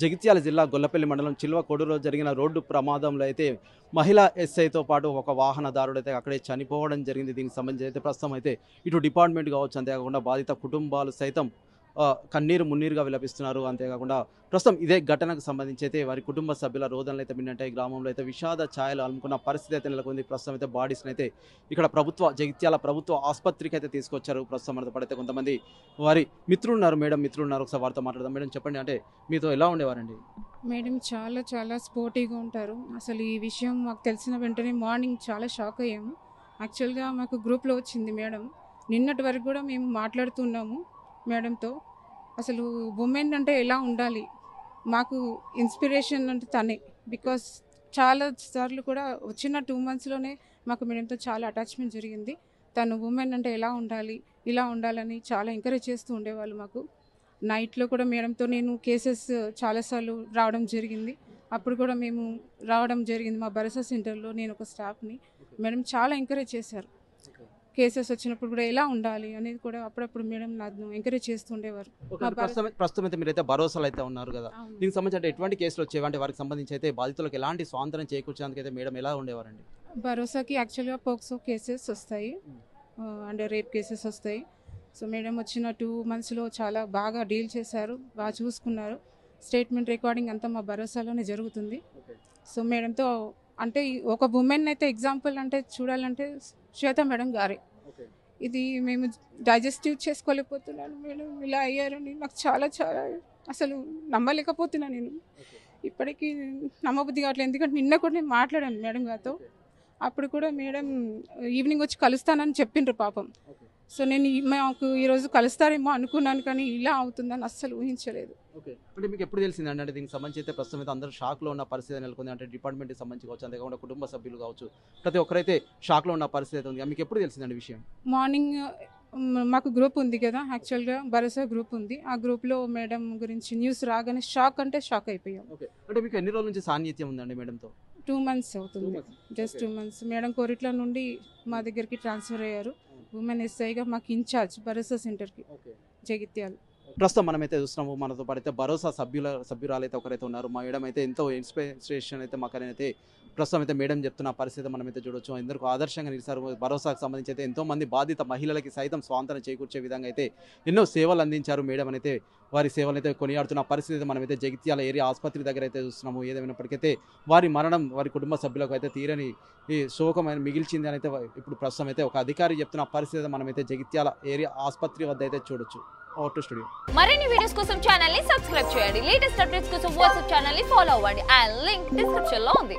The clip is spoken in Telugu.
జగిత్యాల జిల్లా గొల్లపల్లి మండలం చిల్వ కోడూరులో జరిగిన రోడ్డు ప్రమాదంలో అయితే మహిళా ఎస్ఐతో పాటు ఒక వాహనదారుడు అయితే అక్కడే చనిపోవడం జరిగింది. దీనికి సంబంధించి అయితే ప్రస్తుతం అయితే ఇటు డిపార్ట్మెంట్ కావచ్చు, అంతేకాకుండా బాధిత కుటుంబాలు సైతం కన్నీరు మున్నీరుగా విలపిస్తున్నారు. అంతేకాకుండా ప్రస్తుతం ఇదే ఘటనకు సంబంధించి అయితే వారి కుటుంబ సభ్యుల రోదనలు అయితే మిన్నంటాయి. గ్రామంలో అయితే విషాద ఛాయలు అలుముకున్న పరిస్థితి అయితే నెలకొంది. ప్రస్తుతం అయితే బాడీస్ని అయితే ఇక్కడ జగిత్యాల ప్రభుత్వ ఆసుపత్రికి అయితే తీసుకొచ్చారు. ప్రస్తుతం మనతో పడితే కొంతమంది వారి మిత్రులున్నారు, మిత్రులు ఉన్నారు. ఒకసారి వారితో మాట్లాడదాం. మేడం చెప్పండి, అంటే మీతో ఎలా ఉండేవారండి? మేడం చాలా చాలా స్పోర్టివ్గా ఉంటారు. అసలు ఈ విషయం మాకు తెలిసిన వెంటనే మార్నింగ్ చాలా షాక్ అయ్యాము. యాక్చువల్గా మాకు గ్రూప్లో వచ్చింది మేడం. నిన్నటి వరకు కూడా మేము మాట్లాడుతున్నాము మేడంతో. అసలు ఉమెన్ అంటే ఎలా ఉండాలి, మాకు ఇన్స్పిరేషన్ అంటే తనే. బికాస్ చాలా సార్లు కూడా వచ్చిన 2 monthsలోనే మాకు మేడంతో చాలా అటాచ్మెంట్ జరిగింది. తను ఉమెన్ అంటే ఎలా ఉండాలి, ఇలా ఉండాలని చాలా ఎంకరేజ్ చేస్తూ ఉండేవాళ్ళు మాకు. నైట్లో కూడా మేడంతో నేను కేసెస్ చాలాసార్లు రావడం జరిగింది. అప్పుడు కూడా మేము రావడం జరిగింది మా భరోసా సెంటర్లో. నేను ఒక స్టాఫ్ని. మేడం చాలా ఎంకరేజ్ చేశారు. కేసెస్ వచ్చినప్పుడు కూడా ఎలా ఉండాలి అనేది కూడా అప్పుడప్పుడు మేడం నన్ను ఎంకరేజ్ చేస్తుండేవారు. ప్రస్తుతం అయితే మీరైతే భరోసాలు అయితే ఉన్నారు కదా, దీనికి సంబంధించి అంటే ఎటువంటి కేసులు వచ్చేవి, అంటే వారికి సంబంధించి అయితే బాధితులకు ఎలాంటి స్వాతంత్రం చేకూర్చడానికి అయితే మేడం ఎలా ఉండేవారండి? భరోసాకి యాక్చువల్గా పోక్సో కేసెస్ వస్తాయి అండ్ రేప్ కేసెస్ వస్తాయి. సో మేడం వచ్చిన 2 monthsలో చాలా బాగా డీల్ చేశారు, బాగా చూసుకున్నారు. స్టేట్మెంట్ రికార్డింగ్ అంతా మా భరోసాలోనే జరుగుతుంది. సో మేడంతో అంటే ఒక ఉమెన్ అయితే ఎగ్జాంపుల్ అంటే చూడాలంటే శ్వేత మేడం గారే. ఇది మేము డైజెస్టివ్ చేసుకోలేకపోతున్నాను మేడం, ఇలా అయ్యారని నాకు చాలా చాలా అసలు నమ్మలేకపోతున్నాను. నేను ఇప్పటికీ నమ్మబుద్ధి కావట్లేదు. ఎందుకంటే నిన్న కూడా నేను మాట్లాడాను మేడం గారితో. అప్పుడు కూడా మేడం ఈవినింగ్ వచ్చి కలుస్తానని చెప్పిండ్రు పాపం. సో నేను మాకు ఈరోజు కలుస్తారేమో అనుకున్నాను, కానీ ఇలా అవుతుందని అస్సలు ఊహించలేదు. ఓకే, అంటే మీకు ఎప్పుడు తెలిసిందండి? అంటే దీనికి సంబంధించి అయితే ప్రస్తుతం అయితే అందరూ షాక్లో ఉన్న పరిస్థితి నెలకొంది. అంటే డిపార్ట్మెంట్కి సంబంధించి కావచ్చు, అంతేకాకుండా కుటుంబ సభ్యులు కావచ్చు, ప్రతి ఒక్కరైతే షాక్లో ఉన్న పరిస్థితి ఉంది. మీకు ఎప్పుడు తెలిసిందండి విషయం? మార్నింగ్ మాకు గ్రూప్ ఉంది కదా, యాక్చువల్గా భరోసా గ్రూప్ ఉంది. ఆ గ్రూప్లో మేడం గురించి న్యూస్ రాగానే షాక్ అంటే షాక్ అయిపోయాం. ఓకే, అంటే మీకు ఎన్ని రోజుల నుంచి సాన్నిహిత్యం ఉందండి మేడంతో? 2 months అవుతుంది. Just 2 months. మేడం కోరిట్ల నుండి మా దగ్గరికి ట్రాన్స్ఫర్ అయ్యారు. ఉమెన్ ఎస్ఐగా మాకు ఇన్ఛార్జ్ భరోసా సెంటర్కి జగిత్యాల. ప్రస్తుతం మనమైతే చూస్తున్నాము, మనతో పడితే భరోసా సభ్యురాలు అయితే ఒకరైతే ఉన్నారు. మా మేడం అయితే ఎంతో ఇన్స్పిరేషన్ అయితే మాకైతే ప్రస్తుతం అయితే మేడం చెప్తున్న పరిస్థితి మనమైతే చూడొచ్చు. ఎందరికీ ఆదర్శంగా నిలిచారు. భరోసాకు సంబంధించి అయితే ఎంతోమంది బాధిత మహిళలకి సైతం స్వాతంత్రం చేకూర్చే విధంగా అయితే ఎన్నో సేవలు అందించారు మేడం అయితే. వారి సేవలు అయితే కొనియాడుతున్న పరిస్థితి మనమైతే జగిత్యాల ఏరియా ఆసుపత్రి దగ్గర అయితే చూస్తున్నాము. ఏదేమైనప్పటికైతే వారి మరణం వారి కుటుంబ సభ్యులకు అయితే తీరని ఈ శోకమైన మిగిల్చింది అని అయితే ఇప్పుడు ప్రస్తుతం అయితే ఒక అధికారి చెప్తున్న పరిస్థితి మనమైతే జగిత్యాల ఏరియా ఆసుపత్రి వద్ద అయితే చూడొచ్చు. Out studio. మరిన్ని వీడియోస్ కోసం ఛానల్ ని సబ్స్క్రైబ్ చేయండి. లేటెస్ట్ అప్డేట్స్ కోసం వాట్సాప్ ఛానల్ ని ఫాలో అవ్వండి. అండ్ లింక్ డిస్క్రిప్షన్ లో ఉంది.